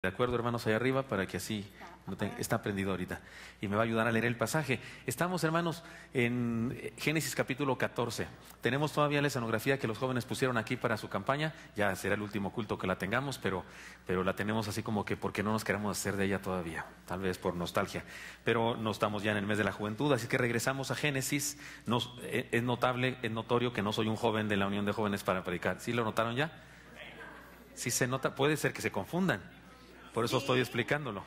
De acuerdo, hermanos, allá arriba, para que así está prendido ahorita. Y me va a ayudar a leer el pasaje. Estamos, hermanos, en Génesis capítulo 14. Tenemos todavía la escenografía que los jóvenes pusieron aquí para su campaña. Ya será el último culto que la tengamos, pero la tenemos así como que porque no nos queremos hacer de ella todavía. Tal vez por nostalgia. Pero no estamos ya en el mes de la juventud, así que regresamos a Génesis. Es notable, es notorio que no soy un joven de la Unión de Jóvenes para predicar. ¿Sí lo notaron ya? Sí se nota, puede ser que se confundan. Por eso estoy explicándolo.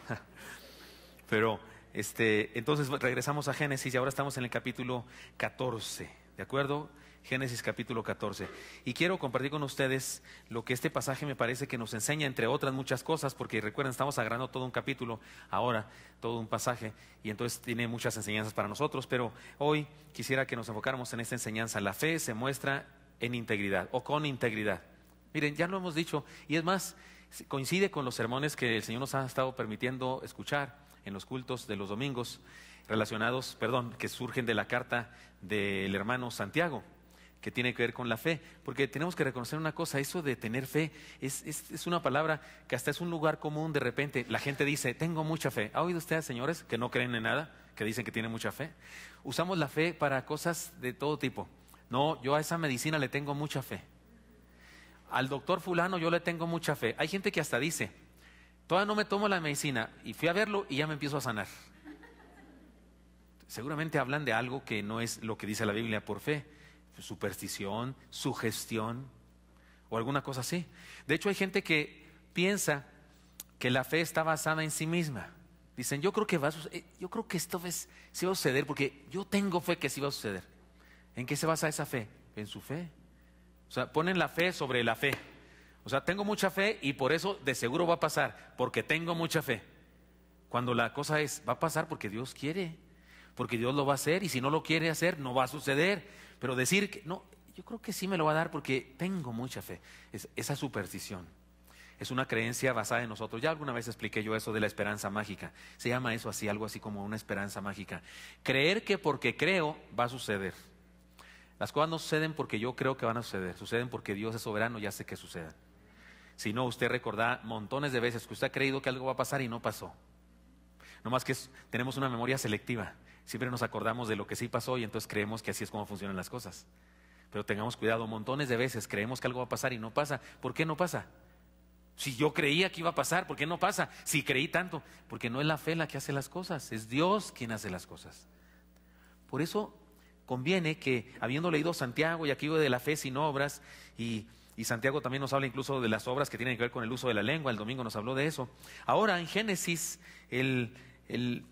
Pero, entonces regresamos a Génesis y ahora estamos en el capítulo 14, ¿de acuerdo? Génesis capítulo 14. Y quiero compartir con ustedes lo que este pasaje me parece que nos enseña, entre otras muchas cosas, porque recuerden, estamos agarrando todo un capítulo, ahora todo un pasaje, y entonces tiene muchas enseñanzas para nosotros, pero hoy quisiera que nos enfocáramos en esta enseñanza. La fe se muestra en integridad o con integridad. Miren, ya lo hemos dicho, y es más, coincide con los sermones que el Señor nos ha estado permitiendo escuchar en los cultos de los domingos relacionados, que surgen de la carta del hermano Santiago, que tiene que ver con la fe, porque tenemos que reconocer una cosa: eso de tener fe es una palabra que hasta es un lugar común. De repente la gente dice, tengo mucha fe. ¿Ha oído usted, señores, que no creen en nada, que dicen que tienen mucha fe? Usamos la fe para cosas de todo tipo. No, yo a esa medicina le tengo mucha fe. Al doctor fulano yo le tengo mucha fe. Hay gente que hasta dice, todavía no me tomo la medicina y fui a verlo y ya me empiezo a sanar. Seguramente hablan de algo que no es lo que dice la Biblia por fe. Superstición, sugestión o alguna cosa así. De hecho, hay gente que piensa que la fe está basada en sí misma. Dicen, yo creo que esto sí va a suceder porque yo tengo fe que sí va a suceder. ¿En qué se basa esa fe? En su fe. O sea, ponen la fe sobre la fe. O sea, tengo mucha fe y por eso de seguro va a pasar, porque tengo mucha fe. Cuando la cosa va a pasar porque Dios quiere, porque Dios lo va a hacer, y si no lo quiere hacer, no va a suceder. Pero decir que no, yo creo que sí me lo va a dar porque tengo mucha fe, esa superstición. Es una creencia basada en nosotros. Ya alguna vez expliqué yo eso de la esperanza mágica. Se llama eso así, algo así como una esperanza mágica. Creer que porque creo va a suceder. Las cosas no suceden porque yo creo que van a suceder, suceden porque Dios es soberano y hace que sucedan. Si no, usted recordará montones de veces que usted ha creído que algo va a pasar y no pasó. No más que tenemos una memoria selectiva. Siempre nos acordamos de lo que sí pasó y entonces creemos que así es como funcionan las cosas. Pero tengamos cuidado, montones de veces creemos que algo va a pasar y no pasa. ¿Por qué no pasa? Si yo creía que iba a pasar, ¿por qué no pasa? Si creí tanto, porque no es la fe la que hace las cosas, es Dios quien hace las cosas. Por eso conviene que, habiendo leído Santiago y aquí de la fe sin obras, y Santiago también nos habla incluso de las obras que tienen que ver con el uso de la lengua, el domingo nos habló de eso. Ahora en Génesis, el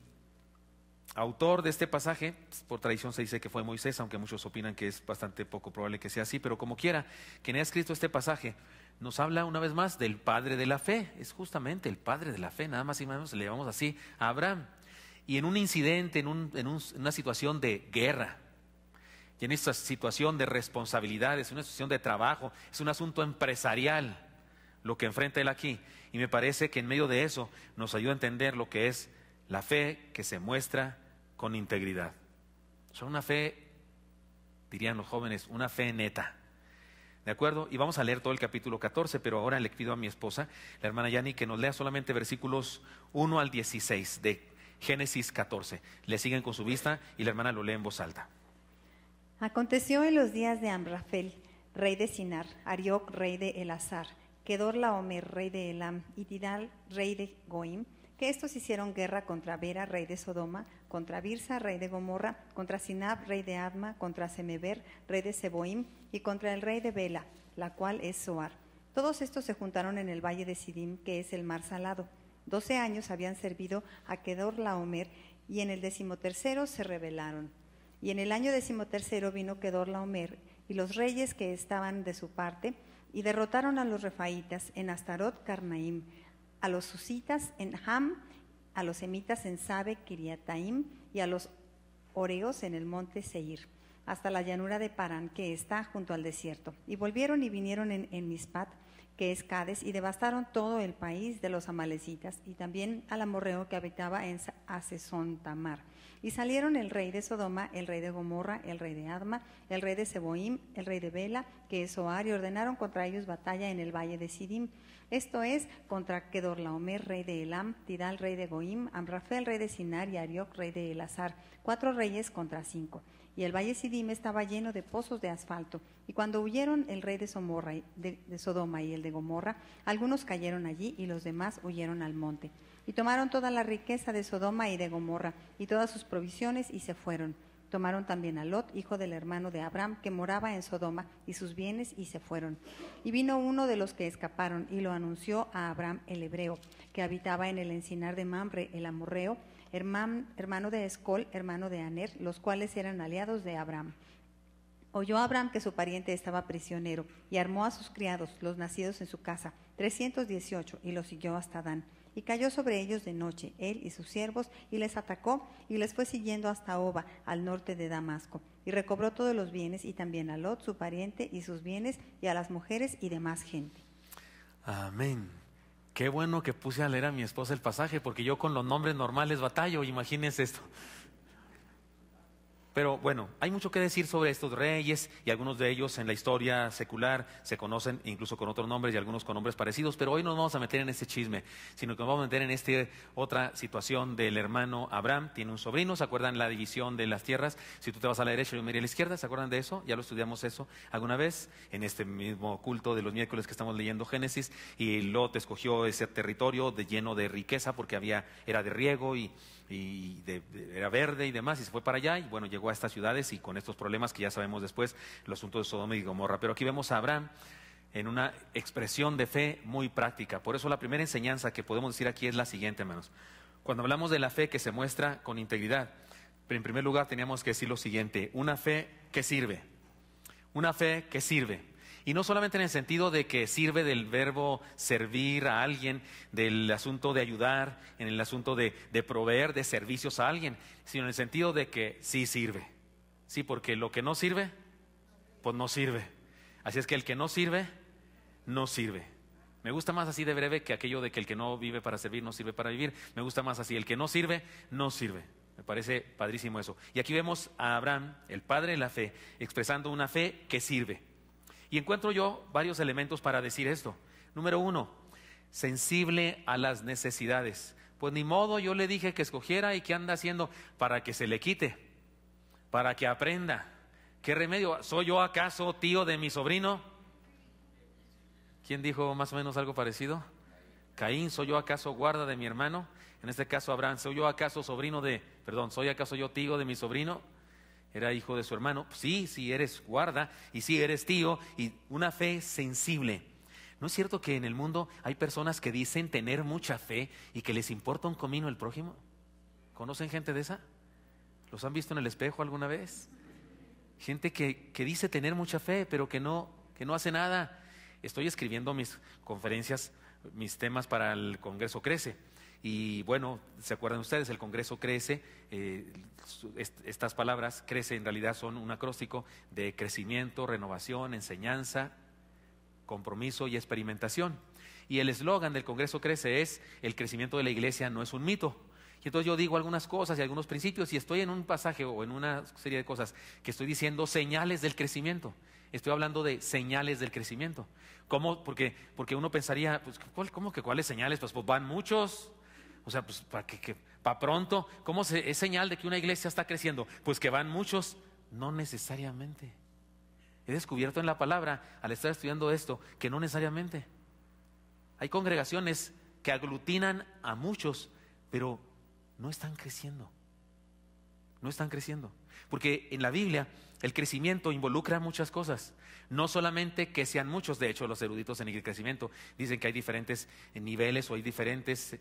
autor de este pasaje, por tradición se dice que fue Moisés, aunque muchos opinan que es bastante poco probable que sea así, pero como quiera, quien ha escrito este pasaje, nos habla una vez más del padre de la fe. Es justamente el padre de la fe, nada más y menos le llamamos así a Abraham. Y en un incidente, en una situación de guerra, y en esta situación de responsabilidades, una situación de trabajo, es un asunto empresarial lo que enfrenta él aquí. Y me parece que en medio de eso nos ayuda a entender lo que es la fe que se muestra con integridad. O sea, una fe, dirían los jóvenes, una fe neta. ¿De acuerdo? Y vamos a leer todo el capítulo 14, pero ahora le pido a mi esposa, la hermana Yani, que nos lea solamente versículos 1 al 16 de Génesis 14. Le siguen con su vista y la hermana lo lee en voz alta. Aconteció en los días de Amrafel, rey de Sinar, Arioc, rey de Elazar, Kedorlaomer, rey de Elam, y Tidal, rey de Goim, que estos hicieron guerra contra Bera, rey de Sodoma, contra Birsa, rey de Gomorra, contra Sinab, rey de Adma, contra Semeber, rey de Seboim, y contra el rey de Bela, la cual es Zoar. Todos estos se juntaron en el valle de Sidim, que es el mar salado. 12 años habían servido a Kedorlaomer, y en el 13º se rebelaron. Y en el año 13º vino Kedorlaomer y los reyes que estaban de su parte, y derrotaron a los refaitas en Astarot Carnaim, a los susitas en Ham, a los semitas en Sabe Kiriataim, y a los oreos en el monte Seir, hasta la llanura de Parán, que está junto al desierto. Y volvieron y vinieron en Mispat, que es Cades, y devastaron todo el país de los amalecitas, y también al amorreo que habitaba en Asesón Tamar. Y salieron el rey de Sodoma, el rey de Gomorra, el rey de Adma, el rey de Seboim, el rey de Bela, que es Zoar, y ordenaron contra ellos batalla en el valle de Sidim. Esto es, contra Kedorlaomer, rey de Elam, Tidal, rey de Goim, Amrafel, rey de Sinar, y Arioc, rey de Elazar, 4 reyes contra 5. Y el valle Sidim estaba lleno de pozos de asfalto. Y cuando huyeron el rey de Sodoma y el de Gomorra, algunos cayeron allí y los demás huyeron al monte. Y tomaron toda la riqueza de Sodoma y de Gomorra y todas sus provisiones y se fueron. Tomaron también a Lot, hijo del hermano de Abraham, que moraba en Sodoma, y sus bienes, y se fueron. Y vino uno de los que escaparon, y lo anunció a Abraham el hebreo, que habitaba en el encinar de Mamre el amorreo, hermano de Escol, hermano de Aner, los cuales eran aliados de Abraham. Oyó Abraham que su pariente estaba prisionero, y armó a sus criados, los nacidos en su casa, 318, y los siguió hasta Dan. Y cayó sobre ellos de noche, él y sus siervos, y les atacó, y les fue siguiendo hasta Oba, al norte de Damasco. Y recobró todos los bienes, y también a Lot, su pariente, y sus bienes, y a las mujeres y demás gente. Amén. Qué bueno que puse a leer a mi esposa el pasaje, porque yo con los nombres normales batallo, imagínense esto. Pero bueno, hay mucho que decir sobre estos reyes, y algunos de ellos en la historia secular se conocen incluso con otros nombres y algunos con nombres parecidos, pero hoy no nos vamos a meter en ese chisme, sino que nos vamos a meter en esta otra situación del hermano Abraham. Tiene un sobrino, ¿se acuerdan la división de las tierras? Si tú te vas a la derecha y yo me iré a la izquierda, ¿se acuerdan de eso? Ya lo estudiamos eso alguna vez en este mismo culto de los miércoles que estamos leyendo Génesis, y Lot escogió ese territorio lleno de riqueza porque era de riego y era verde y demás, y se fue para allá, y bueno, llegó a estas ciudades y con estos problemas que ya sabemos después, el asunto de Sodoma y Gomorra. Pero aquí vemos a Abraham en una expresión de fe muy práctica. Por eso la primera enseñanza que podemos decir aquí es la siguiente, hermanos. Cuando hablamos de la fe que se muestra con integridad, en primer lugar teníamos que decir lo siguiente: una fe que sirve. Una fe que sirve. Y no solamente en el sentido de que sirve del verbo servir a alguien, del asunto de ayudar, en el asunto de proveer de servicios a alguien, sino en el sentido de que sí sirve. Sí, porque lo que no sirve, pues no sirve. Así es que el que no sirve, no sirve. Me gusta más así de breve que aquello de que el que no vive para servir, no sirve para vivir. Me gusta más así: el que no sirve, no sirve. Me parece padrísimo eso. Y aquí vemos a Abraham, el padre de la fe, expresando una fe que sirve. Y encuentro yo varios elementos para decir esto. Número 1, sensible a las necesidades. Pues ni modo, yo le dije que escogiera, y ¿qué anda haciendo? Para que se le quite, para que aprenda. ¿Qué remedio? ¿Soy yo acaso tío de mi sobrino? ¿Quién dijo más o menos algo parecido? Caín. ¿Soy yo acaso guarda de mi hermano? En este caso Abraham. ¿Soy acaso yo tío de mi sobrino? Era hijo de su hermano. Sí, sí eres guarda y sí eres tío, y una fe sensible. ¿No es cierto que en el mundo hay personas que dicen tener mucha fe y que les importa un comino el prójimo? ¿Conocen gente de esa? ¿Los han visto en el espejo alguna vez? Gente que dice tener mucha fe, pero que no hace nada. Estoy escribiendo mis conferencias, mis temas para el Congreso Crece. Y bueno, ¿se acuerdan ustedes? El Congreso Crece, estas palabras, crece, en realidad son un acróstico de crecimiento, renovación, enseñanza, compromiso y experimentación. Y el eslogan del Congreso Crece es: el crecimiento de la iglesia no es un mito. Y entonces yo digo algunas cosas y algunos principios, y estoy en un pasaje o en una serie de cosas que estoy diciendo señales del crecimiento. Estoy hablando de señales del crecimiento. ¿Cómo? Porque uno pensaría, pues, ¿cómo que cuáles señales? Pues van muchos. O sea, pues para pronto. ¿Cómo es señal de que una iglesia está creciendo? Pues que van muchos. No necesariamente. He descubierto en la palabra, al estar estudiando esto, que no necesariamente. Hay congregaciones que aglutinan a muchos, pero no están creciendo. No están creciendo. Porque en la Biblia el crecimiento involucra muchas cosas. No solamente que sean muchos. De hecho, los eruditos en el crecimiento dicen que hay diferentes niveles o hay diferentes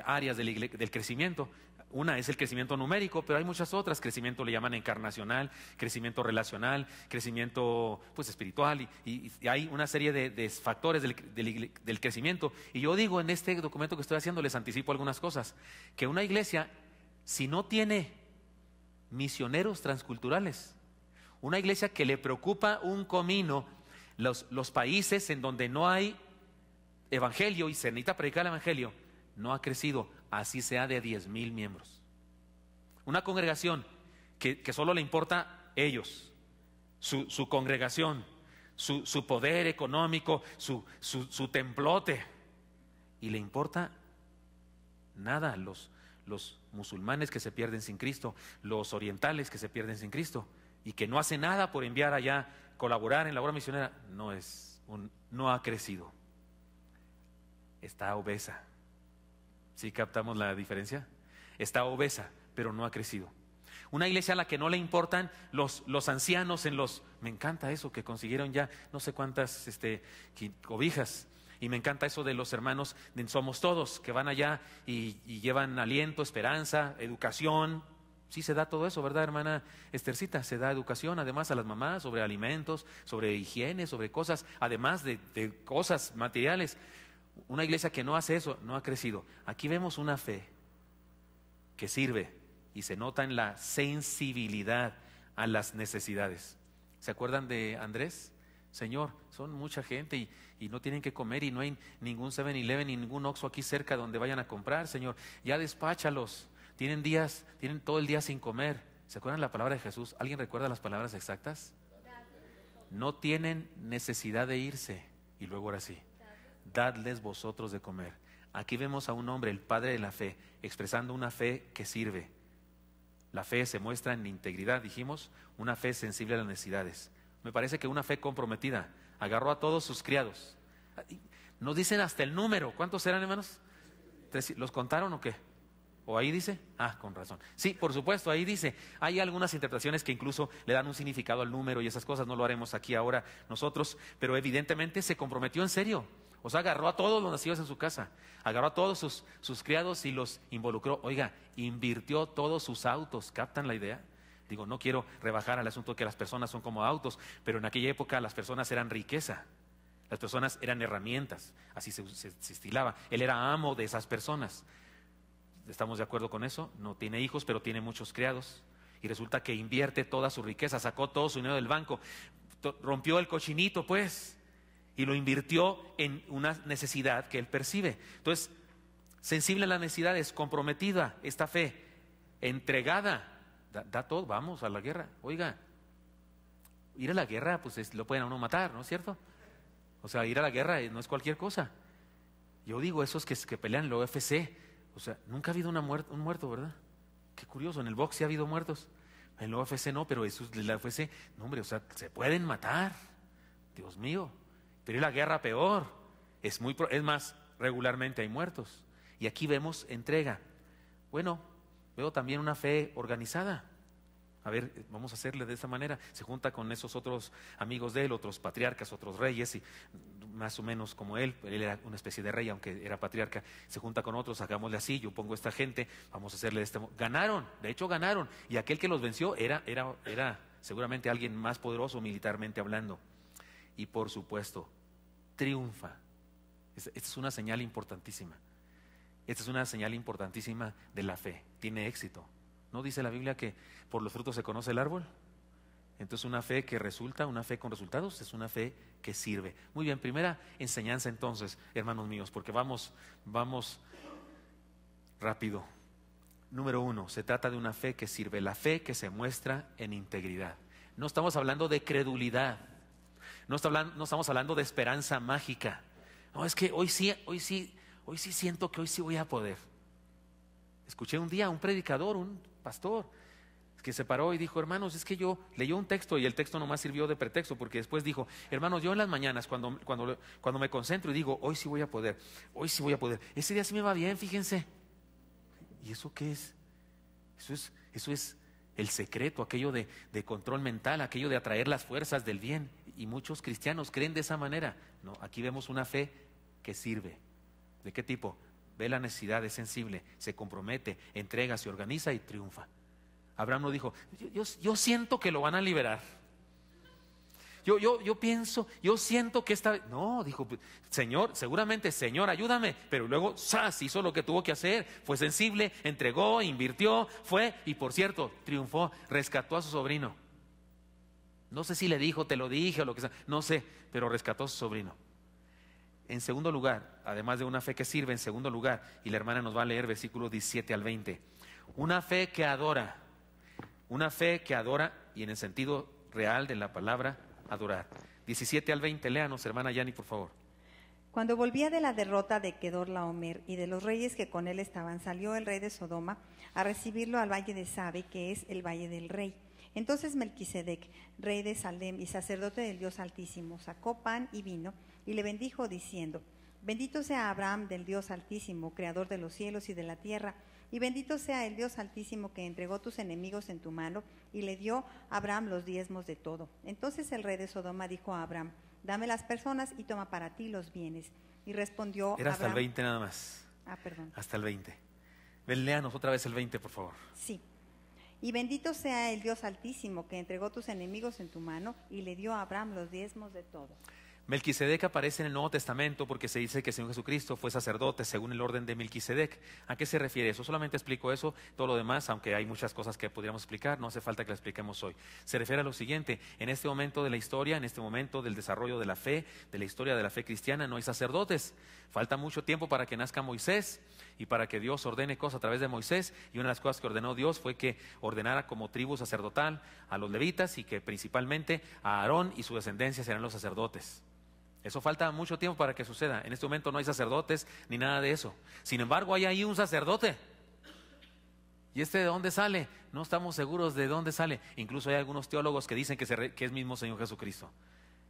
áreas del crecimiento. Una es el crecimiento numérico, pero hay muchas otras. Crecimiento le llaman encarnacional, crecimiento relacional, crecimiento pues espiritual, y hay una serie de factores del crecimiento. Y yo digo en este documento que estoy haciendo, les anticipo algunas cosas, que una iglesia, si no tiene misioneros transculturales, una iglesia que le preocupa un comino los países en donde no hay evangelio y se necesita predicar el evangelio, no ha crecido, así sea de 10,000 miembros. Una congregación que solo le importa ellos, su congregación, su poder económico, su templote, y le importa nada los musulmanes que se pierden sin Cristo, los orientales que se pierden sin Cristo, y que no hace nada por enviar allá, colaborar en la obra misionera, no ha crecido. Está obesa. ¿Sí captamos la diferencia? Está obesa, pero no ha crecido. Una iglesia a la que no le importan los ancianos me encanta eso, que consiguieron ya no sé cuántas cobijas. Y me encanta eso de los hermanos de Somos Todos, que van allá y llevan aliento, esperanza, educación. Sí se da todo eso, ¿verdad, hermana Estercita? Se da educación además a las mamás sobre alimentos, sobre higiene, sobre cosas, además de cosas materiales. Una iglesia que no hace eso no ha crecido. Aquí vemos una fe que sirve y se nota en la sensibilidad a las necesidades. ¿Se acuerdan de Andrés? Señor, son mucha gente y no tienen que comer y no hay ningún 7-Eleven ni ningún Oxxo aquí cerca donde vayan a comprar, Señor. Ya despáchalos. Tienen todo el día sin comer. ¿Se acuerdan la palabra de Jesús? ¿Alguien recuerda las palabras exactas? No tienen necesidad de irse. Y luego ahora sí, dadles vosotros de comer. Aquí vemos a un hombre, el padre de la fe, expresando una fe que sirve. La fe se muestra en integridad, dijimos, una fe sensible a las necesidades. Me parece que una fe comprometida. Agarró a todos sus criados. Nos dicen hasta el número. ¿Cuántos eran, hermanos? ¿Los contaron o qué? ¿O ahí dice? Con razón. Sí, por supuesto, ahí dice. Hay algunas interpretaciones que incluso le dan un significado al número y esas cosas. No lo haremos aquí ahora nosotros. Pero evidentemente se comprometió en serio. O sea, agarró a todos los nacidos en su casa. Agarró a todos sus criados y los involucró. Oiga, invirtió todos sus autos. ¿Captan la idea? Digo, no quiero rebajar al asunto que las personas son como autos, pero en aquella época las personas eran riqueza, las personas eran herramientas, así se estilaba. Él era amo de esas personas. ¿Estamos de acuerdo con eso? No tiene hijos, pero tiene muchos criados. Y resulta que invierte toda su riqueza, sacó todo su dinero del banco, rompió el cochinito, pues, y lo invirtió en una necesidad que él percibe. Entonces, sensible a las necesidades, comprometida esta fe, entregada. Da todo, vamos a la guerra. Oiga, ir a la guerra, pues lo pueden a uno matar, ¿no es cierto? O sea, ir a la guerra no es cualquier cosa. Yo digo, esos que pelean en la UFC, o sea, nunca ha habido un muerto, ¿verdad? Qué curioso, en el box sí ha habido muertos. En la UFC no, pero eso de la UFC, no, hombre, o sea, se pueden matar. Dios mío. Pero ir a la guerra peor. Es más, regularmente hay muertos. Y aquí vemos entrega. Bueno, veo también una fe organizada. A ver, vamos a hacerle de esa manera. Se junta con esos otros amigos de él, otros patriarcas, otros reyes, y más o menos como él era una especie de rey, aunque era patriarca. Se junta con otros, hagámosle así, yo pongo a esta gente, vamos a hacerle de este modo. Ganaron, de hecho ganaron. Y aquel que los venció era seguramente alguien más poderoso militarmente hablando. Y por supuesto, triunfa. Esta es una señal importantísima. Esta es una señal importantísima de la fe. Tiene éxito. ¿No dice la Biblia que por los frutos se conoce el árbol? Entonces una fe que resulta, una fe con resultados, es una fe que sirve. Muy bien, primera enseñanza entonces, hermanos míos, porque vamos rápido. Número 1, se trata de una fe que sirve, la fe que se muestra en integridad. No estamos hablando de credulidad, no estamos hablando de esperanza mágica. No, es que hoy sí siento que hoy sí voy a poder. Escuché un día a un predicador, un pastor, que se paró y dijo, hermanos, es que yo leyó un texto y el texto nomás sirvió de pretexto, porque después dijo, hermanos, yo en las mañanas cuando me concentro y digo, hoy sí voy a poder, ese día sí me va bien, fíjense. ¿Y eso qué es? Eso es el secreto, aquello de control mental, aquello de atraer las fuerzas del bien. Y muchos cristianos creen de esa manera. No, aquí vemos una fe que sirve. ¿De qué tipo? Ve la necesidad, es sensible, se compromete, entrega, se organiza y triunfa. Abraham no dijo, yo siento que lo van a liberar. Yo pienso, yo siento que esta... No, dijo, Señor, seguramente, Señor, ayúdame. Pero luego, ¡zas!, hizo lo que tuvo que hacer. Fue sensible, entregó, invirtió, fue. Y por cierto, triunfó, rescató a su sobrino. No sé si le dijo, te lo dije o lo que sea. No sé, pero rescató a su sobrino. En segundo lugar, además de una fe que sirve, en segundo lugar, y la hermana nos va a leer versículos 17 al 20. Una fe que adora. Una fe que adora, y en el sentido real de la palabra, adorar. 17 al 20, léanos, hermana Yani, por favor. Cuando volvía de la derrota de Kedorlaomer y de los reyes que con él estaban, salió el rey de Sodoma a recibirlo al valle de Sabe, que es el valle del rey. Entonces Melquisedec, rey de Salem y sacerdote del Dios Altísimo, sacó pan y vino y le bendijo diciendo: Bendito sea Abraham del Dios Altísimo, creador de los cielos y de la tierra, y bendito sea el Dios Altísimo que entregó tus enemigos en tu mano y le dio a Abraham los diezmos de todo. Entonces el rey de Sodoma dijo a Abraham: Dame las personas y toma para ti los bienes. Y respondió Era hasta Abraham, el 20 nada más. Perdón. Hasta el 20. Ven, léanos otra vez el 20, por favor. Sí. Y bendito sea el Dios Altísimo que entregó tus enemigos en tu mano y le dio a Abraham los diezmos de todo. Melquisedec aparece en el Nuevo Testamento porque se dice que el Señor Jesucristo fue sacerdote según el orden de Melquisedec. ¿A qué se refiere eso? Solamente explico eso, todo lo demás, aunque hay muchas cosas que podríamos explicar, no hace falta que lo expliquemos hoy. Se refiere a lo siguiente: en este momento de la historia, en este momento del desarrollo de la fe, de la historia de la fe cristiana, no hay sacerdotes. Falta mucho tiempo para que nazca Moisés y para que Dios ordene cosas a través de Moisés, y una de las cosas que ordenó Dios fue que ordenara como tribu sacerdotal a los levitas y que principalmente a Aarón y su descendencia serán los sacerdotes. Eso falta mucho tiempo para que suceda. En este momento no hay sacerdotes ni nada de eso. Sin embargo, hay ahí un sacerdote. ¿Y este de dónde sale? No estamos seguros de dónde sale. Incluso hay algunos teólogos que dicen que es mismo Señor Jesucristo.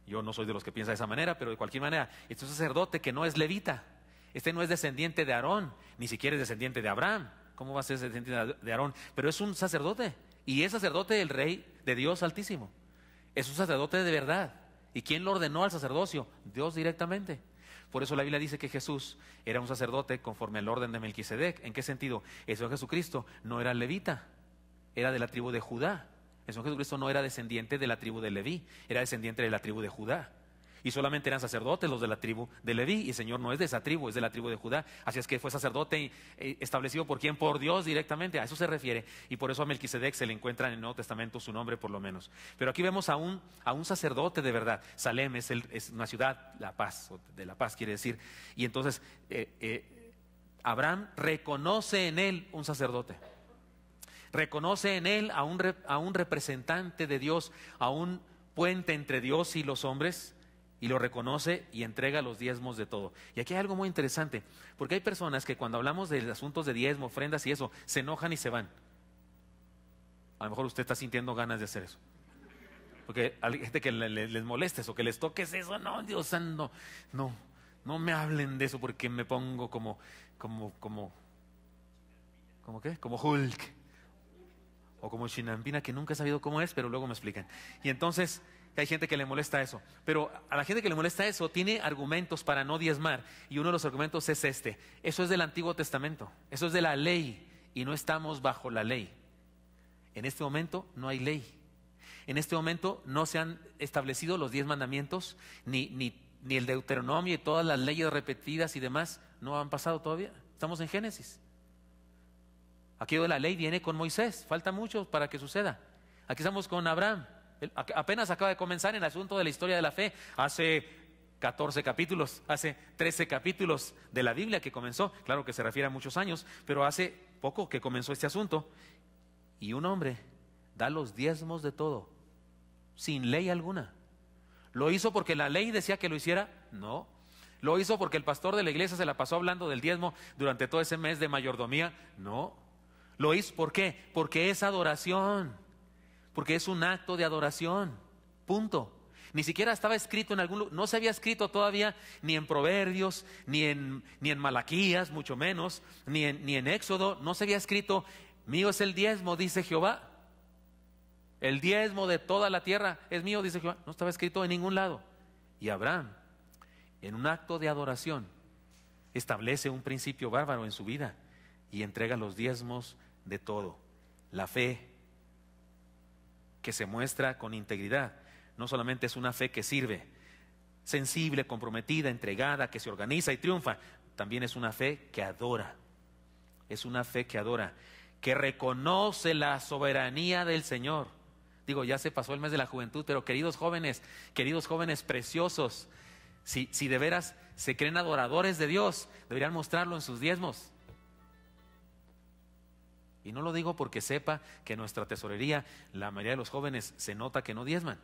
Yo no soy de los que piensan de esa manera, pero de cualquier manera, este es un sacerdote que no es levita. Este no es descendiente de Aarón, ni siquiera es descendiente de Abraham. ¿Cómo va a ser descendiente de Aarón? Pero es un sacerdote, y es sacerdote del Rey de Dios Altísimo. Es un sacerdote de verdad. ¿Y quién lo ordenó al sacerdocio? Dios directamente. Por eso la Biblia dice que Jesús era un sacerdote conforme al orden de Melquisedec. ¿En qué sentido? El Señor Jesucristo no era levita, era de la tribu de Judá. El Señor Jesucristo no era descendiente de la tribu de Leví, era descendiente de la tribu de Judá. Y solamente eran sacerdotes los de la tribu de Leví, y el Señor no es de esa tribu, es de la tribu de Judá. Así es que fue sacerdote establecido por quién, por Dios directamente, a eso se refiere. Y por eso a Melquisedec se le encuentra en el Nuevo Testamento su nombre, por lo menos. Pero aquí vemos a un sacerdote de verdad. Salem es una ciudad, La Paz, de La Paz quiere decir. Y entonces Abraham reconoce en él un sacerdote. Reconoce en él a un representante de Dios, a un puente entre Dios y los hombres, y lo reconoce y entrega los diezmos de todo. Y aquí hay algo muy interesante, porque hay personas que cuando hablamos de asuntos de diezmo, ofrendas y eso, se enojan y se van. A lo mejor usted está sintiendo ganas de hacer eso, porque hay gente que les molestes o que les toques eso. No, Dios santo, no me hablen de eso, porque me pongo como ¿qué? Como Hulk o como Chinampina, que nunca he sabido cómo es, pero luego me explican. Y entonces hay gente que le molesta eso, pero a la gente que le molesta eso tiene argumentos para no diezmar, y uno de los argumentos es este: eso es del Antiguo Testamento, eso es de la ley, y no estamos bajo la ley. En este momento no hay ley. En este momento no se han establecido los 10 mandamientos, ni el Deuteronomio y todas las leyes repetidas y demás no han pasado todavía. Estamos en Génesis. Aquí la ley viene con Moisés, falta mucho para que suceda. Aquí estamos con Abraham. Apenas acaba de comenzar en el asunto de la historia de la fe. Hace 14 capítulos, hace 13 capítulos de la Biblia que comenzó. Claro que se refiere a muchos años, pero hace poco que comenzó este asunto. Y un hombre da los diezmos de todo, sin ley alguna. ¿Lo hizo porque la ley decía que lo hiciera? No. ¿Lo hizo porque el pastor de la iglesia se la pasó hablando del diezmo durante todo ese mes de mayordomía? No. ¿Lo hizo por qué? Porque es adoración. Porque es un acto de adoración, punto. Ni siquiera estaba escrito en algún lugar, no se había escrito todavía ni en Proverbios, ni en Malaquías, mucho menos, ni en Éxodo. No se había escrito: mío es el diezmo, dice Jehová. El diezmo de toda la tierra es mío, dice Jehová. No estaba escrito en ningún lado. Y Abraham, en un acto de adoración, establece un principio bárbaro en su vida y entrega los diezmos de todo. La fe que se muestra con integridad no solamente es una fe que sirve, sensible, comprometida, entregada, que se organiza y triunfa, también es una fe que adora. Es una fe que adora, que reconoce la soberanía del Señor. Digo, ya se pasó el mes de la juventud, pero queridos jóvenes preciosos, si de veras se creen adoradores de Dios, deberían mostrarlo en sus diezmos. Y no lo digo porque sepa que en nuestra tesorería la mayoría de los jóvenes se nota que no diezman.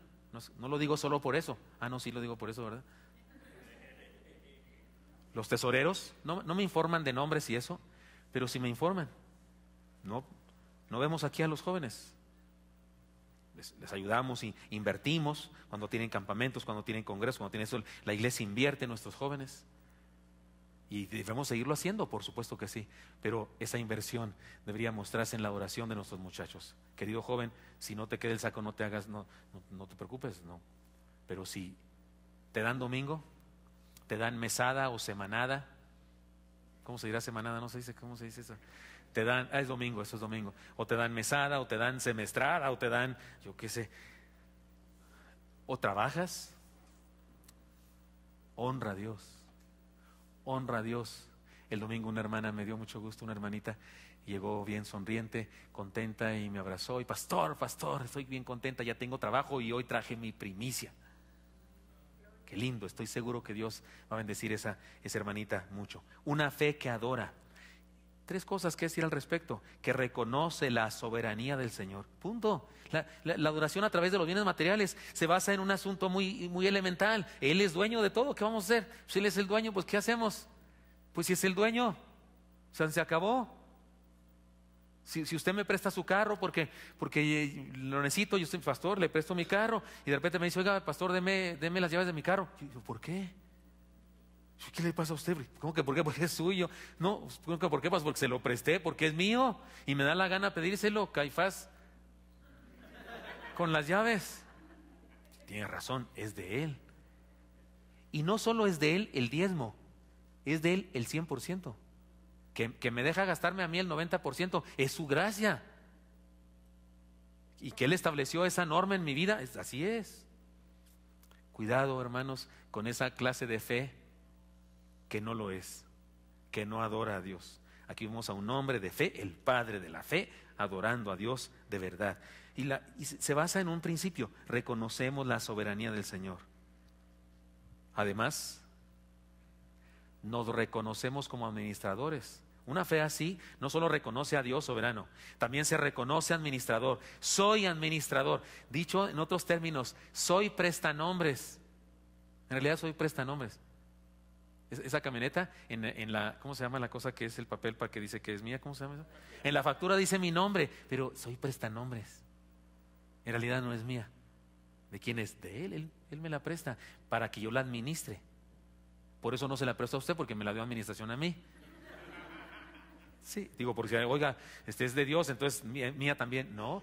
No lo digo solo por eso. No, sí lo digo por eso, ¿verdad? Los tesoreros no me informan de nombres y eso, pero sí me informan. No vemos aquí a los jóvenes. Les ayudamos y invertimos cuando tienen campamentos, cuando tienen congresos, cuando tienen eso. La iglesia invierte en nuestros jóvenes. Y debemos seguirlo haciendo, por supuesto que sí. Pero esa inversión debería mostrarse en la oración de nuestros muchachos. Querido joven, si no te queda el saco, no te preocupes, no. Pero si te dan domingo, te dan mesada o semanada. ¿Cómo se dirá semanada? No se dice, ¿cómo se dice eso? Te dan, es domingo, eso es domingo. O te dan mesada, o te dan semestrada, o te dan, yo qué sé. O trabajas, honra a Dios. Honra a Dios. El domingo una hermana me dio mucho gusto, una hermanita, llegó bien sonriente, contenta y me abrazó. Y pastor, estoy bien contenta, ya tengo trabajo y hoy traje mi primicia. Qué lindo, estoy seguro que Dios va a bendecir esa hermanita mucho. Una fe que adora. 3 cosas que decir al respecto: que reconoce la soberanía del Señor. Punto. La adoración a través de los bienes materiales se basa en un asunto muy, muy elemental. Él es dueño de todo. ¿Qué vamos a hacer? Si Él es el dueño, pues ¿qué hacemos? Pues si es el dueño, o sea, se acabó. Si usted me presta su carro porque lo necesito, yo soy pastor, le presto mi carro y de repente me dice, oiga, pastor, deme las llaves de mi carro. Y yo, ¿por qué? ¿Qué le pasa a usted? ¿Cómo que por qué? Porque es suyo. No, ¿por qué? Pues porque se lo presté, porque es mío y me da la gana pedírselo, Caifás, con las llaves. Tiene razón, es de Él. Y no solo es de Él el diezmo, es de Él el 100%. Que me deja gastarme a mí el 90%, es su gracia. Y que Él estableció esa norma en mi vida, así es. Cuidado, hermanos, con esa clase de fe que no lo es, que no adora a Dios. Aquí vemos a un hombre de fe, el padre de la fe, adorando a Dios de verdad. Y se basa en un principio: reconocemos la soberanía del Señor. Además, nos reconocemos como administradores. Una fe así no solo reconoce a Dios soberano, también se reconoce administrador. Soy administrador. Dicho en otros términos, soy prestanombres. En realidad soy prestanombres. Esa camioneta, en la, ¿cómo se llama la cosa que es el papel para que dice que es mía? ¿Cómo se llama eso? En la factura dice mi nombre, pero soy prestanombres. En realidad no es mía. ¿De quién es? De Él. Él me la presta para que yo la administre. Por eso no se la presto a usted, porque me la dio administración a mí. Sí, digo, porque oiga, este es de Dios, entonces mía también. No,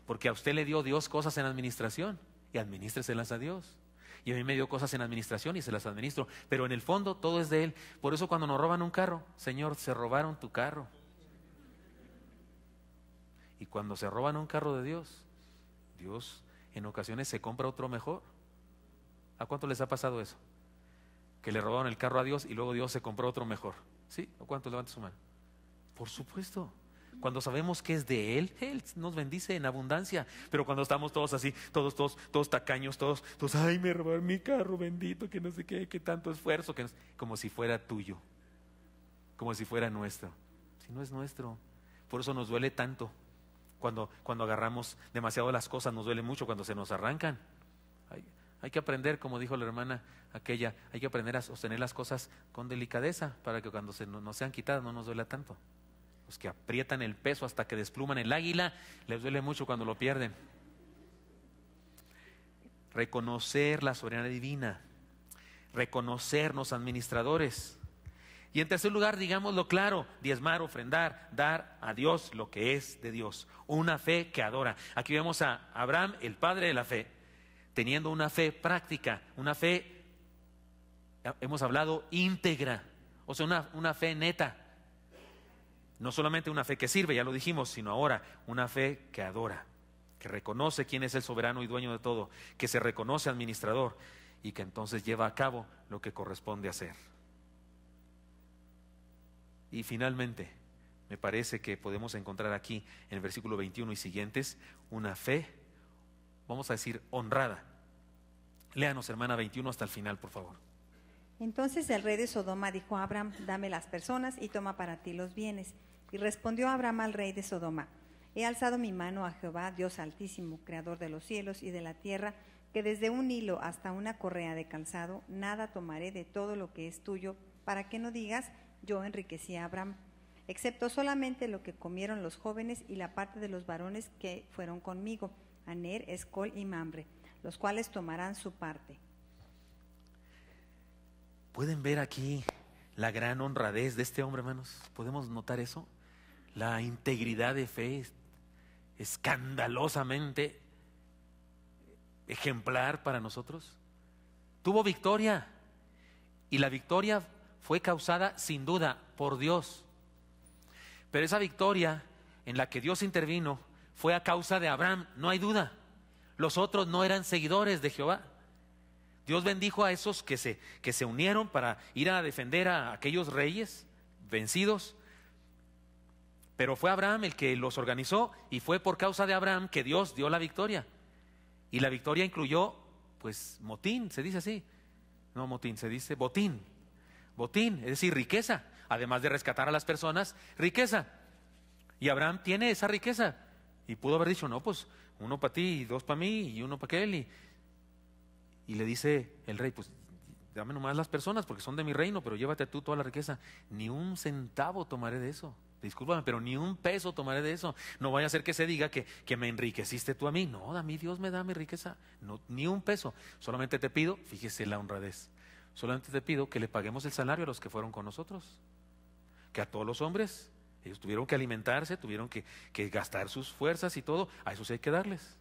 porque a usted le dio Dios cosas en administración y administreselas a Dios. Y a mí me dio cosas en administración y se las administro. Pero en el fondo todo es de Él. Por eso cuando nos roban un carro, Señor, se robaron tu carro. Y cuando se roban un carro de Dios, Dios en ocasiones se compra otro mejor. ¿A cuánto les ha pasado eso? Que le robaron el carro a Dios y luego Dios se compró otro mejor. ¿Sí? ¿O cuántos levantan su mano? Por supuesto. Cuando sabemos que es de Él, Él nos bendice en abundancia. Pero cuando estamos todos así, todos tacaños, todos, ay, me robaron mi carro, bendito, que no sé qué, que tanto esfuerzo, como si fuera tuyo, como si fuera nuestro. Si no es nuestro. Por eso nos duele tanto. Cuando agarramos demasiado las cosas, nos duele mucho cuando se nos arrancan. Hay que aprender, como dijo la hermana aquella, hay que aprender a sostener las cosas con delicadeza para que cuando nos sean quitadas no nos duela tanto. Los que aprietan el peso hasta que despluman el águila, les duele mucho cuando lo pierden. Reconocer la soberanía divina, reconocernos administradores. Y en tercer lugar, digámoslo claro, diezmar, ofrendar, dar a Dios lo que es de Dios. Una fe que adora. Aquí vemos a Abraham, el padre de la fe, teniendo una fe práctica, una fe, hemos hablado, íntegra, o sea, una fe neta. No solamente una fe que sirve, ya lo dijimos, sino ahora una fe que adora, que reconoce quién es el soberano y dueño de todo, que se reconoce administrador y que entonces lleva a cabo lo que corresponde hacer. Y finalmente, me parece que podemos encontrar aquí en el versículo 21 y siguientes una fe, vamos a decir, honrada. Léanos, hermana, 21 hasta el final, por favor. Entonces el rey de Sodoma dijo a Abraham, dame las personas y toma para ti los bienes. Y respondió Abraham al rey de Sodoma, he alzado mi mano a Jehová, Dios altísimo, creador de los cielos y de la tierra, que desde un hilo hasta una correa de calzado, nada tomaré de todo lo que es tuyo, para que no digas, yo enriquecí a Abraham, excepto solamente lo que comieron los jóvenes y la parte de los varones que fueron conmigo, Aner, Escol y Mamre, los cuales tomarán su parte. ¿Pueden ver aquí la gran honradez de este hombre, hermanos? ¿Podemos notar eso? La integridad de fe escandalosamente ejemplar para nosotros. Tuvo victoria, y la victoria fue causada sin duda por Dios. Pero esa victoria en la que Dios intervino fue a causa de Abraham, no hay duda. Los otros no eran seguidores de Jehová. Dios bendijo a esos que se unieron para ir a defender a aquellos reyes vencidos. Pero fue Abraham el que los organizó, y fue por causa de Abraham que Dios dio la victoria. Y la victoria incluyó, pues, motín, se dice así. No motín, se dice botín. Botín, es decir, riqueza. Además de rescatar a las personas, riqueza. Y Abraham tiene esa riqueza. Y pudo haber dicho, no, pues, uno para ti, y dos para mí, y uno para aquel. Y le dice el rey, pues, dame nomás las personas porque son de mi reino, pero llévate tú toda la riqueza. Ni un centavo tomaré de eso. Discúlpame, pero ni un peso tomaré de eso. No vaya a ser que se diga que me enriqueciste tú a mí. No, a mí Dios me da mi riqueza. No, ni un peso. Solamente te pido, fíjese la honradez, solamente te pido que le paguemos el salario a los que fueron con nosotros. Que a todos los hombres, ellos tuvieron que alimentarse, tuvieron que gastar sus fuerzas y todo. A esos hay que darles.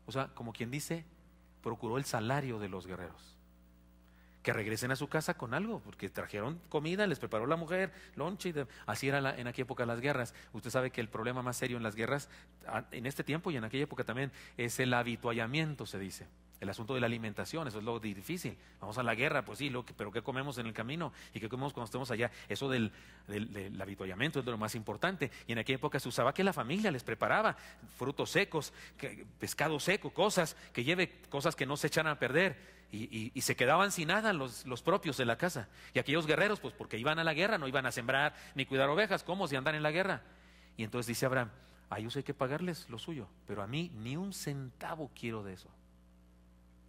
O sea, como quien dice, procuró el salario de los guerreros. Que regresen a su casa con algo, porque trajeron comida, les preparó la mujer, lonche, así era en aquella época las guerras. Usted sabe que el problema más serio en las guerras, en este tiempo y en aquella época también, es el avituallamiento, se dice. El asunto de la alimentación, eso es lo difícil. Vamos a la guerra, pues sí, pero ¿qué comemos en el camino? ¿Y qué comemos cuando estemos allá? Eso del avituallamiento es de lo más importante. Y en aquella época se usaba que la familia les preparaba frutos secos, pescado seco, cosas que no se echaran a perder. Y se quedaban sin nada los propios de la casa. Y aquellos guerreros, pues porque iban a la guerra, no iban a sembrar ni cuidar ovejas. ¿Cómo si andan en la guerra? Y entonces dice Abraham, a ellos hay que pagarles lo suyo, pero a mí ni un centavo quiero de eso.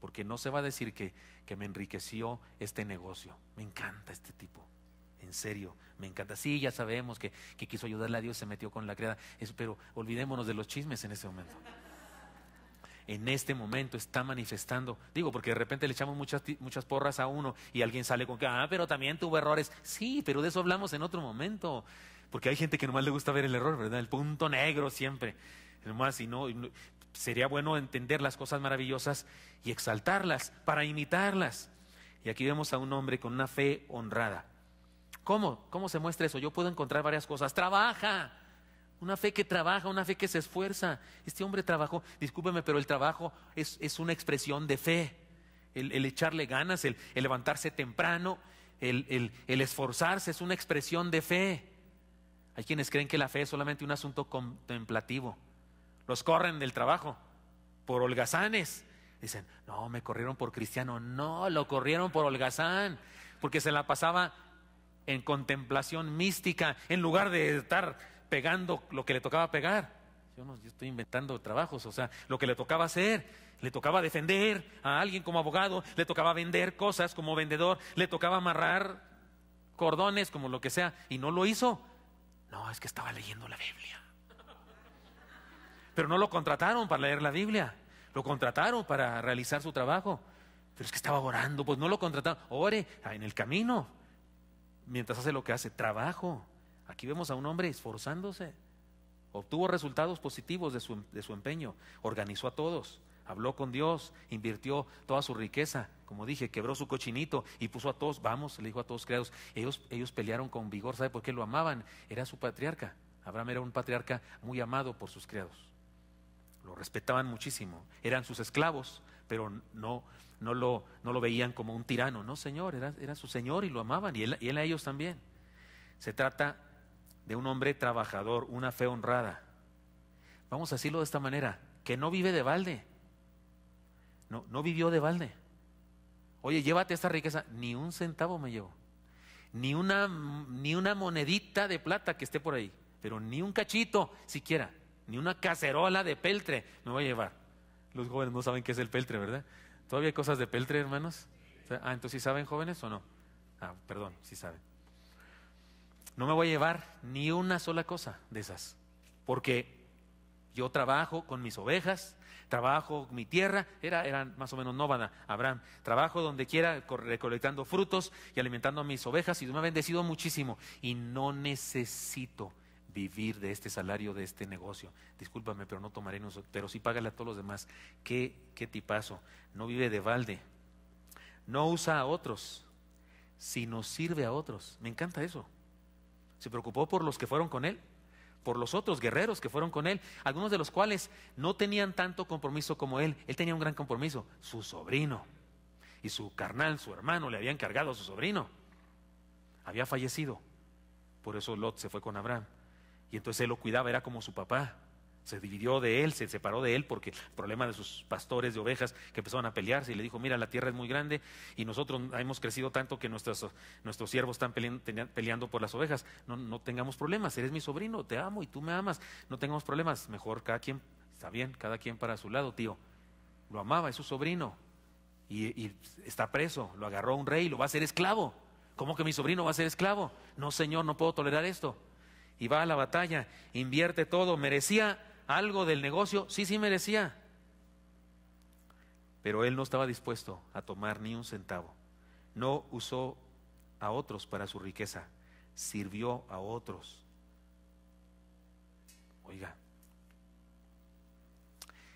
Porque no se va a decir que me enriqueció este negocio. Me encanta este tipo, en serio, me encanta. Sí, ya sabemos que quiso ayudarle a Dios, se metió con la criada, pero olvidémonos de los chismes en ese momento. En este momento está manifestando, digo, porque de repente le echamos muchas porras a uno y alguien sale con que, pero también tuvo errores. Sí, pero de eso hablamos en otro momento, porque hay gente que nomás le gusta ver el error, ¿verdad? El punto negro siempre, nomás, sería bueno entender las cosas maravillosas y exaltarlas para imitarlas. Y aquí vemos a un hombre con una fe honrada. ¿Cómo se muestra eso? Yo puedo encontrar varias cosas. Trabaja. Una fe que trabaja, una fe que se esfuerza. Este hombre trabajó, discúlpeme, pero el trabajo es una expresión de fe. El echarle ganas, el levantarse temprano, el esforzarse es una expresión de fe. Hay quienes creen que la fe es solamente un asunto contemplativo. Los corren del trabajo por holgazanes. Dicen, no, me corrieron por cristiano. No, lo corrieron por holgazán, porque se la pasaba en contemplación mística en lugar de estar pegando lo que le tocaba pegar. Yo estoy inventando trabajos, o sea, lo que le tocaba hacer, le tocaba defender a alguien como abogado, le tocaba vender cosas como vendedor, le tocaba amarrar cordones como lo que sea, y no lo hizo. No, es que estaba leyendo la Biblia. Pero no lo contrataron para leer la Biblia, lo contrataron para realizar su trabajo. Pero es que estaba orando, pues no lo contrataron. Ore en el camino, mientras hace lo que hace, trabajo. Aquí vemos a un hombre esforzándose, obtuvo resultados positivos de su empeño, organizó a todos, habló con Dios, invirtió toda su riqueza, como dije, quebró su cochinito y puso a todos, vamos, le dijo a todos criados, ellos pelearon con vigor. ¿Sabe por qué lo amaban? Era su patriarca. Abraham era un patriarca muy amado por sus criados, lo respetaban muchísimo, eran sus esclavos, pero no lo veían como un tirano. No, señor, era su señor y lo amaban, y él a ellos también. Se trata de un hombre trabajador, una fe honrada. Vamos a decirlo de esta manera, que no vive de balde. No vivió de balde. Oye, llévate esta riqueza. Ni un centavo me llevo. Ni una monedita de plata que esté por ahí. Pero ni un cachito siquiera. Ni una cacerola de peltre me voy a llevar. Los jóvenes no saben qué es el peltre, ¿verdad? ¿Todavía hay cosas de peltre, hermanos? Entonces ¿sí saben, jóvenes, o no? Perdón, sí saben. no me voy a llevar ni una sola cosa de esas, porque yo trabajo con mis ovejas, trabajo mi tierra, era más o menos nómada Abraham, trabajo donde quiera recolectando frutos y alimentando a mis ovejas, y Dios me ha bendecido muchísimo y no necesito vivir de este salario, de este negocio. Discúlpame, pero no tomaré, pero sí págale a todos los demás. Qué tipazo, no vive de balde, no usa a otros, sino sirve a otros. Me encanta eso. Se preocupó por los que fueron con él, por los otros guerreros que fueron con él, algunos de los cuales no tenían tanto compromiso como él. Él tenía un gran compromiso, su sobrino, y su carnal, su hermano, le había encargado a su sobrino. Había fallecido, por eso Lot se fue con Abraham, y entonces él lo cuidaba, era como su papá. Se dividió de él, se separó de él porque el problema de sus pastores de ovejas que empezaron a pelearse, y le dijo: mira, la tierra es muy grande y nosotros hemos crecido tanto que nuestros siervos están peleando por las ovejas. No tengamos problemas, eres mi sobrino, te amo y tú me amas, no tengamos problemas. Mejor cada quien, está bien, cada quien para su lado, tío. Lo amaba, es su sobrino y está preso, lo agarró un rey y lo va a hacer esclavo. ¿Cómo que mi sobrino va a ser esclavo? No, señor, no puedo tolerar esto. Y va a la batalla, invierte todo. ¿Merecía algo del negocio? Sí merecía, pero él no estaba dispuesto a tomar ni un centavo. No usó a otros para su riqueza, sirvió a otros. Oiga,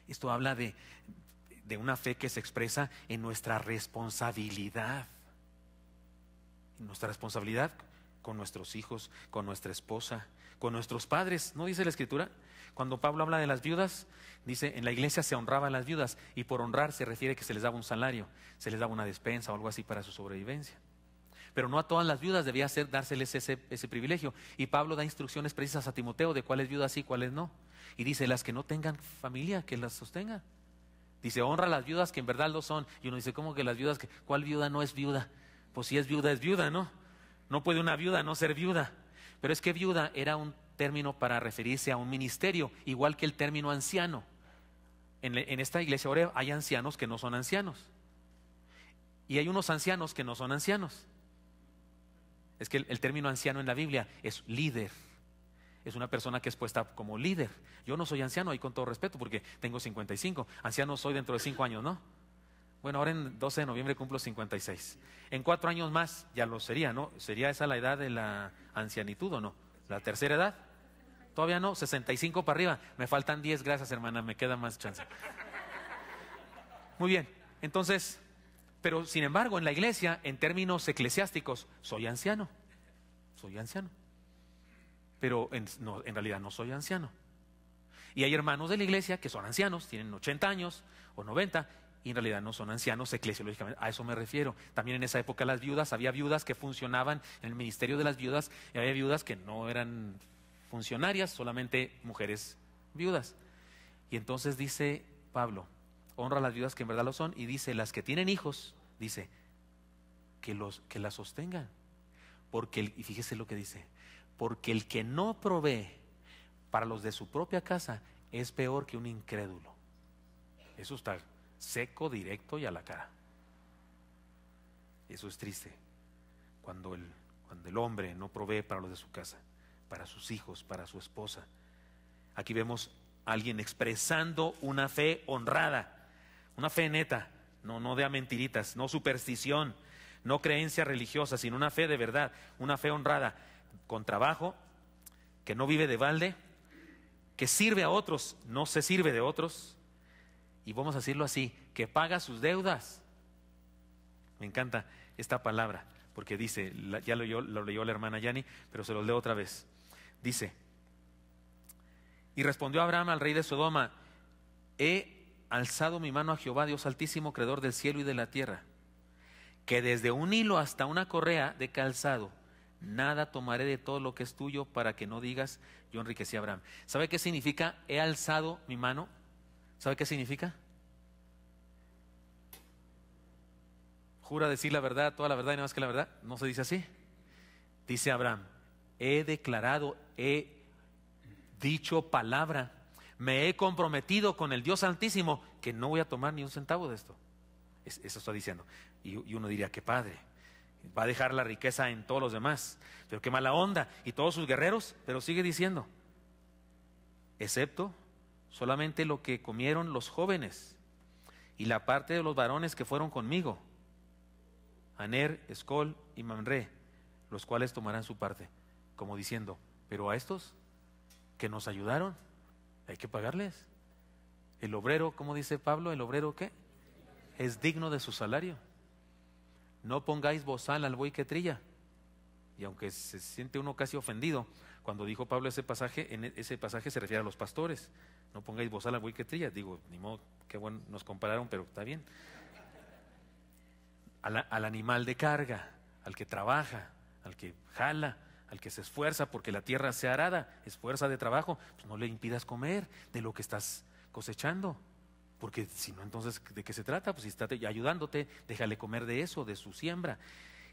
esto habla de una fe que se expresa en nuestra responsabilidad, con nuestros hijos, con nuestra esposa, con nuestros padres. ¿No dice la Escritura? Cuando Pablo habla de las viudas, dice: en la iglesia se honraban las viudas, y por honrar se refiere que se les daba un salario, se les daba una despensa o algo así para su sobrevivencia. Pero no a todas las viudas debía dárseles ese privilegio, y Pablo da instrucciones precisas a Timoteo de cuáles viudas sí, cuáles no, y dice: las que no tengan familia, que las sostengan. Dice: honra a las viudas que en verdad lo son. Y uno dice: ¿cómo que las viudas? ¿Cuál viuda no es viuda? Pues si es viuda, ¿no? No puede una viuda no ser viuda. Pero es que viuda era un término para referirse a un ministerio, igual que el término anciano. En esta iglesia ahora hay ancianos que no son ancianos, y hay unos ancianos que no son ancianos. Es que el término anciano en la Biblia es líder. Es una persona que es puesta como líder. Yo no soy anciano, y con todo respeto, porque tengo 55. Anciano soy dentro de 5 años, ¿no? Bueno, ahora en 12 de noviembre cumplo 56. En 4 años más ya lo sería, ¿no? ¿Sería esa la edad de la ancianitud o no? ¿La tercera edad? Todavía no, 65 para arriba. Me faltan 10, gracias hermana, me queda más chance. Muy bien, entonces, pero sin embargo en la iglesia, en términos eclesiásticos, soy anciano. Pero en realidad no soy anciano. Y hay hermanos de la iglesia que son ancianos, tienen 80 años o 90, y en realidad no son ancianos eclesiológicamente. A eso me refiero. También en esa época las viudas, había viudas que funcionaban en el ministerio de las viudas, y había viudas que no eran funcionarias, solamente mujeres viudas. Y entonces dice Pablo: honra a las viudas que en verdad lo son, y dice: las que tienen hijos, dice, que las sostengan. Y fíjese lo que dice: porque el que no provee para los de su propia casa es peor que un incrédulo. Eso está seco, directo y a la cara. Eso es triste, cuando el hombre no provee para los de su casa, para sus hijos, para su esposa. Aquí vemos a alguien expresando una fe honrada, una fe neta, no de a mentiritas, no superstición, no creencia religiosa, sino una fe de verdad, una fe honrada, con trabajo, que no vive de balde, que sirve a otros, no se sirve de otros, y vamos a decirlo así, que paga sus deudas. Me encanta esta palabra, porque dice, ya lo leyó la hermana Yani, pero se lo leo otra vez. Dice: y respondió Abraham al rey de Sodoma: he alzado mi mano a Jehová, Dios altísimo, creador del cielo y de la tierra, que desde un hilo hasta una correa de calzado, nada tomaré de todo lo que es tuyo, para que no digas: yo enriquecí a Abraham. ¿Sabe qué significa he alzado mi mano? ¿Sabe qué significa? Jura decir la verdad, toda la verdad y nada más que la verdad. No se dice así. Dice Abraham: he declarado, he dicho palabra, me he comprometido con el Dios Altísimo que no voy a tomar ni un centavo de esto. Eso está diciendo. Y uno diría: qué padre, Va a dejar la riqueza en todos los demás. Pero qué mala onda. Y todos sus guerreros, pero sigue diciendo, excepto solamente lo que comieron los jóvenes y la parte de los varones que fueron conmigo, Aner, Escol y Mamre, los cuales tomarán su parte. Como diciendo, pero a estos que nos ayudaron, hay que pagarles. El obrero, ¿cómo dice Pablo? ¿El obrero qué? Es digno de su salario. No pongáis bozal al buey que trilla. Y aunque se siente uno casi ofendido, cuando dijo Pablo ese pasaje, en ese pasaje se refiere a los pastores. No pongáis bozal al buey que trilla. Digo, ni modo, qué bueno, nos compararon, pero está bien. Al animal de carga, al que trabaja, al que jala, al que se esfuerza porque la tierra sea arada, esfuerza de trabajo, pues no le impidas comer de lo que estás cosechando. Porque si no, entonces, ¿de qué se trata? Pues si está ayudándote, déjale comer de eso, de su siembra.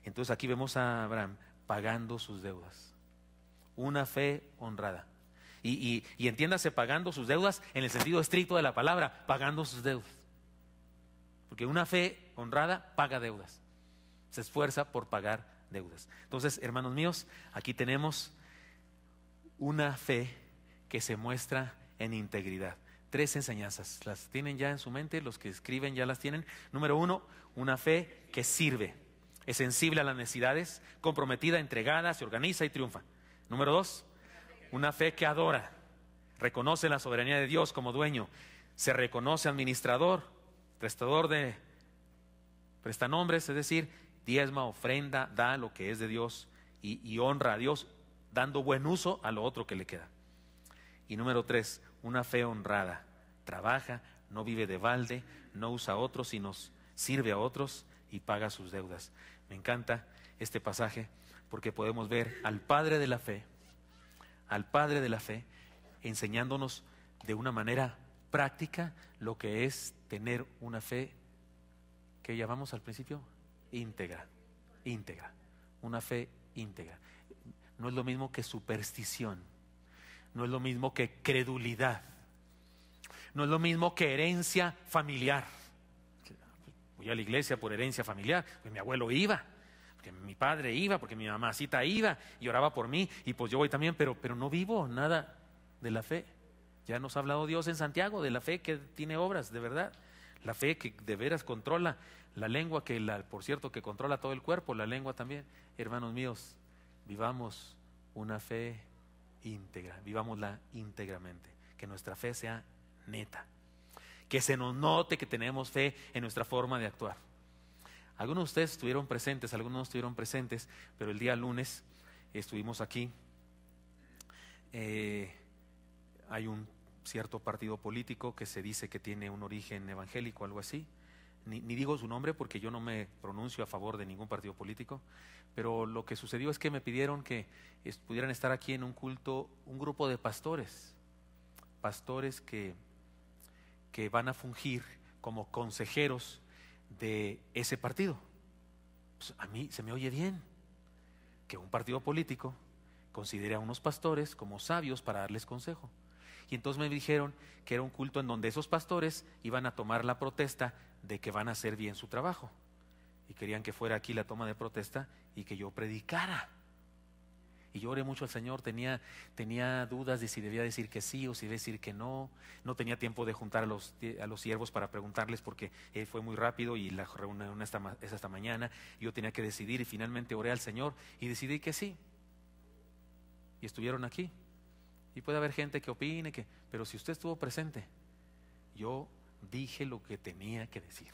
Entonces aquí vemos a Abraham pagando sus deudas. Una fe honrada. Y entiéndase, pagando sus deudas en el sentido estricto de la palabra, pagando sus deudas. Porque una fe honrada paga deudas. Se esfuerza por pagar deudas. Entonces, hermanos míos, aquí tenemos una fe que se muestra en integridad. 3 enseñanzas, las tienen ya en su mente, los que escriben ya las tienen. Número 1, una fe que sirve, es sensible a las necesidades, comprometida, entregada, se organiza y triunfa. Número 2, una fe que adora, reconoce la soberanía de Dios como dueño, se reconoce administrador, prestador de prestanombres, es decir, diezma, ofrenda, da lo que es de Dios y honra a Dios, dando buen uso a lo otro que le queda. Y número 3, una fe honrada, trabaja, no vive de balde, no usa a otros, sino sirve a otros y paga sus deudas. Me encanta este pasaje porque podemos ver al Padre de la fe, enseñándonos de una manera práctica lo que es tener una fe que llamamos al principio íntegra, una fe íntegra. No es lo mismo que superstición. No es lo mismo que credulidad. No es lo mismo que herencia familiar. Voy a la iglesia por herencia familiar, porque mi abuelo iba, porque mi padre iba, porque mi mamacita iba y oraba por mí, y pues yo voy también, pero no vivo nada de la fe. Ya nos ha hablado Dios en Santiago de la fe que tiene obras, de verdad. La fe que de veras controla la lengua, por cierto, que controla todo el cuerpo, la lengua también. Hermanos míos, vivamos una fe íntegra, vivámosla íntegramente, que nuestra fe sea neta, que se nos note que tenemos fe en nuestra forma de actuar. Algunos de ustedes estuvieron presentes, algunos no estuvieron presentes, pero el día lunes estuvimos aquí. Hay un cierto partido político que se dice que tiene un origen evangélico, algo así. Ni digo su nombre porque yo no me pronuncio a favor de ningún partido político, pero lo que sucedió es que me pidieron que pudieran estar aquí en un culto un grupo de pastores que van a fungir como consejeros de ese partido. Pues a mí se me oye bien que un partido político considere a unos pastores como sabios para darles consejo. Y entonces me dijeron que era un culto en donde esos pastores iban a tomar la protesta de que van a hacer bien su trabajo. Y querían que fuera aquí la toma de protesta y que yo predicara. Y yo oré mucho al Señor, tenía dudas de si debía decir que sí o si debía decir que no. No tenía tiempo de juntar a los siervos para preguntarles porque fue muy rápido y la reunión es hasta mañana. Yo tenía que decidir y finalmente oré al Señor y decidí que sí. Y estuvieron aquí. Y puede haber gente que opine, pero si usted estuvo presente, yo dije lo que tenía que decir.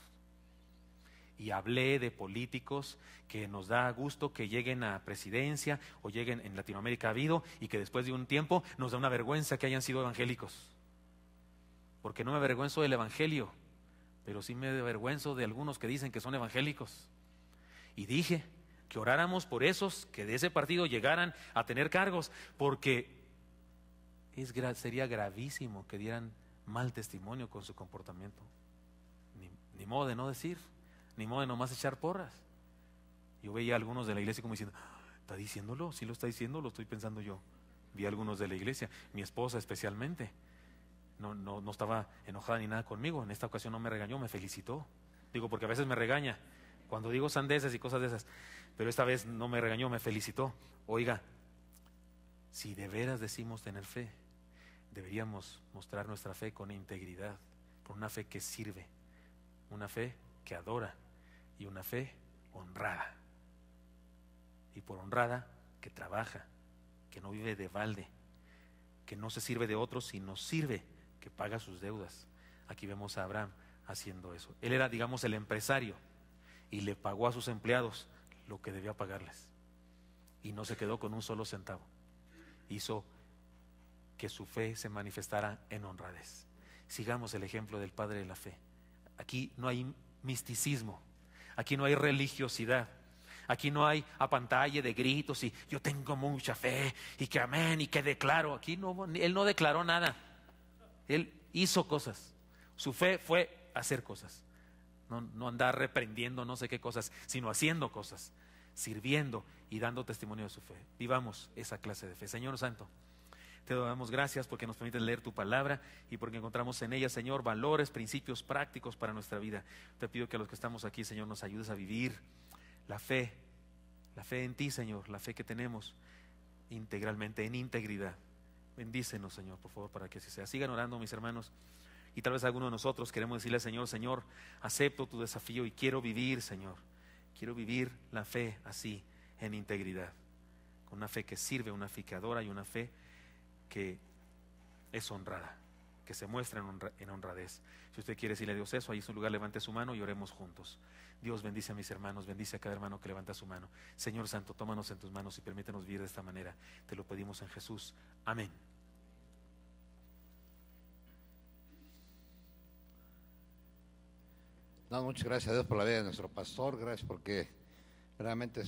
Y hablé de políticos que nos da gusto que lleguen a presidencia o lleguen, en Latinoamérica ha habido, y que después de un tiempo nos da una vergüenza que hayan sido evangélicos. Porque no me avergüenzo del evangelio, pero sí me avergüenzo de algunos que dicen que son evangélicos. Y dije que oráramos por esos que de ese partido llegaran a tener cargos, porque sería gravísimo que dieran mal testimonio con su comportamiento. Ni modo de no decir, ni modo de nomás echar porras. Yo veía a algunos de la iglesia como diciendo, ¿está diciéndolo? Sí lo está diciendo, lo estoy pensando yo. Vi a algunos de la iglesia, mi esposa especialmente, no estaba enojada ni nada conmigo. En esta ocasión no me regañó, me felicitó. Digo, porque a veces me regaña cuando digo sandeces y cosas de esas. pero esta vez no me regañó, me felicitó. Oiga, si de veras decimos tener fe, deberíamos mostrar nuestra fe con integridad, con una fe que sirve, una fe que adora y una fe honrada. Y por honrada, que trabaja, que no vive de balde, que no se sirve de otros, sino sirve, que paga sus deudas. Aquí vemos a Abraham haciendo eso. Él era, digamos, el empresario y le pagó a sus empleados lo que debía pagarles. Y no se quedó con un solo centavo. Hizo que su fe se manifestara en honradez. Sigamos el ejemplo del padre de la fe. Aquí no hay misticismo, aquí no hay religiosidad, aquí no hay apantalle de gritos y yo tengo mucha fe y que amén y que declaro. Aquí no, él no declaró nada, él hizo cosas. Su fe fue hacer cosas, no andar reprendiendo no sé qué cosas, sino haciendo cosas, sirviendo y dando testimonio de su fe. Vivamos esa clase de fe. Señor Santo, te damos gracias porque nos permites leer tu palabra y porque encontramos en ella, Señor, valores, principios prácticos para nuestra vida. Te pido que a los que estamos aquí, Señor, nos ayudes a vivir la fe en ti, Señor, la fe que tenemos integralmente, en integridad. Bendícenos, Señor, por favor, para que así sea. Sigan orando, mis hermanos. Y tal vez alguno de nosotros queremos decirle al Señor: Señor, acepto tu desafío y quiero vivir, Señor, quiero vivir la fe así, en integridad, con una fe que sirve, una fe que adora y una fe que es honrada, que se muestra en honradez. Si usted quiere decirle a Dios eso, ahí en su lugar levante su mano y oremos juntos. Dios, bendice a mis hermanos, bendice a cada hermano que levanta su mano. Señor Santo, tómanos en tus manos y permítenos vivir de esta manera. Te lo pedimos en Jesús. Amén. Muchas gracias a Dios por la vida de nuestro pastor. Gracias porque realmente